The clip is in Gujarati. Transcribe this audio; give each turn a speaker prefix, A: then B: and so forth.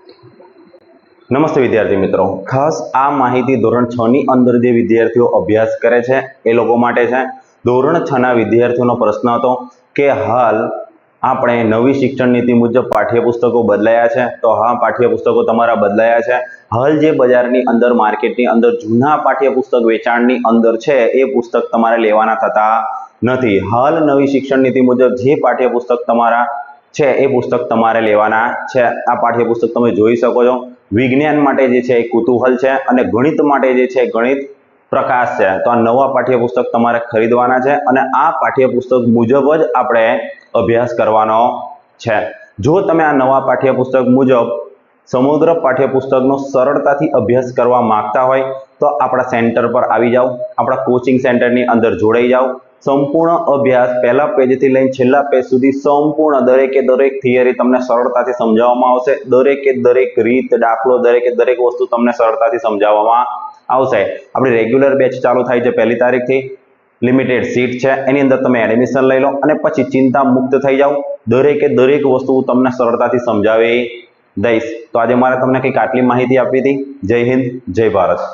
A: નમસ્તે વિદ્યાર્થી મિત્રો, ખાસ આ માહિતી ધોરણ 6 ની અંદર જે વિદ્યાર્થીઓ અભ્યાસ કરે છે એ લોકો માટે છે। ધોરણ 6 ના વિદ્યાર્થીઓનો પ્રશ્ન હતો કે હાલ આપણે નવી શિક્ષણ નીતિ મુજબ પાઠ્યપુસ્તકો બદલાયા છે। તો હા, પાઠ્યપુસ્તકો તમારા બદલાયા છે। હાલ જે બજારની અંદર માર્કેટની અંદર જૂના પાઠ્યપુસ્તક વેચાણની અંદર છે એ પુસ્તક તમારે લેવાના થતા નથી। હાલ નવી શિક્ષણ નીતિ મુજબ જે પાઠ્યપુસ્તક તમારા છે એ પુસ્તક તમારે લેવાના છે। આ પાઠ્યપુસ્તક તમે જોઈ શકો છો। વિજ્ઞાન માટે જે છે એ કુતૂહલ છે અને ગણિત માટે જે છે ગણિત પ્રકાશ છે। તો આ નવા પાઠ્યપુસ્તક તમારે ખરીદવાના છે અને આ પાઠ્યપુસ્તક મુજબ જ આપણે અભ્યાસ કરવાનો છે। જો તમે આ નવા પાઠ્યપુસ્તક મુજબ સમગ્ર પાઠ્યપુસ્તકનો સરળતાથી અભ્યાસ કરવા માંગતા હોય તો આપણા સેન્ટર પર આવી જાઓ, આપણા કોચિંગ સેન્ટરની અંદર જોડાઈ જાઓ। સંપૂર્ણ અભ્યાસ પહેલા પેજથી લઈને છેલ્લા પેજ સુધી સંપૂર્ણ દરેકે દરેક થિયરી તમને સરળતાથી સમજાવવામાં આવશે। દરેકે દરેક રીત, દાખલો, દરેકે દરેક વસ્તુ તમને સરળતાથી સમજાવવામાં આવશે। આપણી રેગ્યુલર બેચ ચાલુ થાય છે 1લી તારીખથી। લિમિટેડ સીટ છે, એની અંદર તમે એડમિશન લઈ લો અને પછી ચિંતા મુક્ત થઈ જાઓ। દરેકે દરેક વસ્તુ તમને સરળતાથી સમજાવી દઈશ। તો આજે મારે તમને કંઈક આટલી માહિતી આપવી હતી। જય હિન્દ, જય ભારત।